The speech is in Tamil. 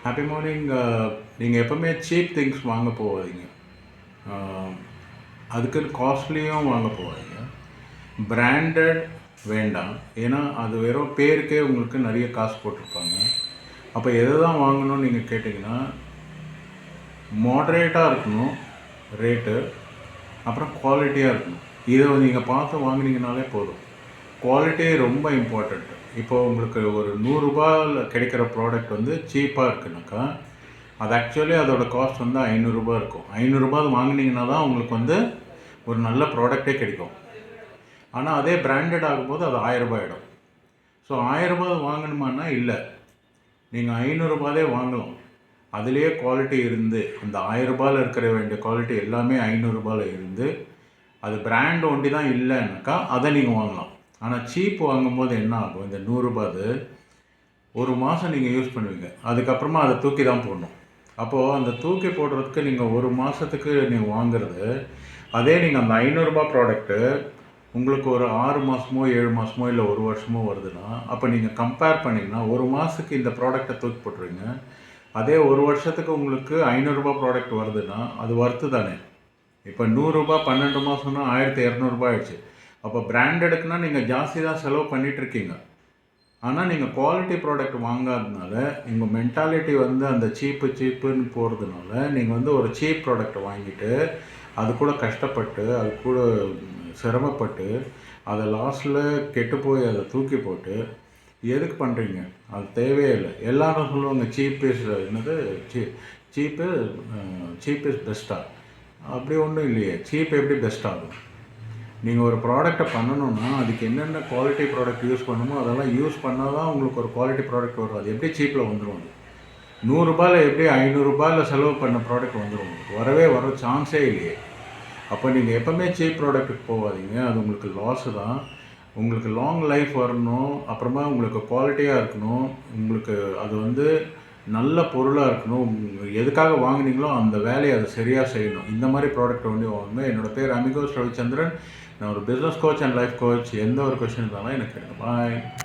Happy morning. நீங்கள் எப்போவுமே சீப் திங்ஸ் வாங்க போகாதீங்க. அதுக்குன்னு காஸ்ட்லியும் வாங்க போகாதீங்க. பிராண்டட் வேண்டாம். ஏன்னா அது வெறும் பேருக்கே உங்களுக்கு நிறைய காசு போட்டிருப்பாங்க. அப்போ எதை தான் வாங்கணும்னு நீங்கள் கேட்டிங்கன்னா, மாடரேட்டாக இருக்கணும் ரேட்டு, அப்புறம் குவாலிட்டியாக இருக்கணும். இதை நீங்கள் பார்த்து வாங்கினீங்கனாலே போதும். குவாலிட்டி ரொம்ப இம்பார்ட்டண்ட். இப்போது உங்களுக்கு ஒரு ரூ. 100 கிடைக்கிற ப்ராடக்ட் வந்து சீப்பாக இருக்குனாக்கா, அது ஆக்சுவலி அதோட காஸ்ட் வந்து ரூ. 500 இருக்கும். ரூ. 500 வாங்கினீங்கன்னா தான் உங்களுக்கு வந்து ஒரு நல்ல ப்ராடக்டே கிடைக்கும். ஆனால் அதே பிராண்டட் ஆகும்போது அது ரூ. 1000 ஆகிடும். ஸோ ரூ. 1000 வாங்கணுமான்னா இல்லை, நீங்கள் ரூ. 500 வாங்கலாம். அதுலேயே குவாலிட்டி இருந்து, அந்த ரூ. 1000 இருக்கிற வேண்டிய குவாலிட்டி எல்லாமே ரூ. 500 இருந்து, அது பிராண்ட் ஒண்டி தான் இல்லைன்னாக்கா அதை நீங்கள் வாங்கலாம். ஆனால் சீப் வாங்கும்போது என்ன ஆகும், இந்த ரூ. 100 ஒரு மாதம் நீங்கள் யூஸ் பண்ணுவீங்க, அதுக்கப்புறமா அதை தூக்கி தான் போடணும். அப்போது அந்த தூக்கி போடுறதுக்கு நீங்கள் ஒரு மாதத்துக்கு நீங்கள் வாங்குறது, அதே நீங்கள் அந்த ரூ. 500 ப்ராடக்ட்டு உங்களுக்கு ஒரு 6 மாதமோ 7 மாதமோ இல்லை ஒரு வருஷமோ வருதுன்னா, அப்போ நீங்கள் கம்பேர் பண்ணிங்கன்னா ஒரு மாதத்துக்கு இந்த ப்ராடக்டை தூக்கி போட்டுருவீங்க. அதே ஒரு வருஷத்துக்கு உங்களுக்கு ரூ. 500 ப்ராடக்ட் வருதுன்னா அது வர்த்து தானே. இப்போ ரூ. 100 12 மாதம்னா ரூ. 1200 ஆயிடுச்சு. அப்போ பிராண்டடுக்குன்னா நீங்கள் ஜாஸ்தி தான் செலவு பண்ணிகிட்ருக்கீங்க. ஆனால் நீங்கள் குவாலிட்டி ப்ராடக்ட் வாங்காததுனால உங்கள் மென்டாலிட்டி வந்து அந்த சீப்புன்னு போகிறதுனால நீங்கள் வந்து ஒரு சீப் ப்ராடக்ட் வாங்கிட்டு அது கூட கஷ்டப்பட்டு அது கூட சிரமப்பட்டு அதை லாஸ்ட்டில் கெட்டு போய் அதை தூக்கி போட்டு எதுக்கு பண்ணுறீங்க? அது தேவையே இல்லை. எல்லாரும் சொல்லுவாங்க சீப் இஸ் என்னது சீப் இஸ் பெஸ்ட்டாக. அப்படி ஒன்றும் இல்லையே. சீப் எப்படி பெஸ்ட் ஆகும்? நீங்கள் ஒரு ப்ராடக்டை பண்ணணுன்னா அதுக்கு என்னென்ன குவாலிட்டி ப்ராடக்ட் யூஸ் பண்ணணுமோ அதெல்லாம் யூஸ் பண்ணால் தான் உங்களுக்கு ஒரு குவாலிட்டி ப்ராடக்ட் வரும். அது எப்படி சீப்பில் வந்துடும்? அது எப்படி ரூ. 500 செலவு பண்ண ப்ராடக்ட் வந்துடும்? வர சான்ஸே இல்லையே. அப்போ நீங்கள் எப்போவுமே சீப் ப்ராடக்ட்டுக்கு போகாதீங்க. அது உங்களுக்கு லாஸு தான். உங்களுக்கு லாங் லைஃப் வரணும், அப்புறமா உங்களுக்கு குவாலிட்டியாக இருக்கணும், உங்களுக்கு அது வந்து நல்ல பொருளாக இருக்கணும். எதுக்காக வாங்கினீங்களோ அந்த வேலையை அதை சரியாக செய்யணும். இந்த மாதிரி ப்ராடக்ட் வந்து வாங்குங்க. என்னோடய பேர் அமிகோஸ் ரவிச்சந்திரன். நான் ஒரு business coach and life coach. எந்த ஒரு கொஷின் இருந்தாலும் எனக்கு கேளுங்க. பாய்.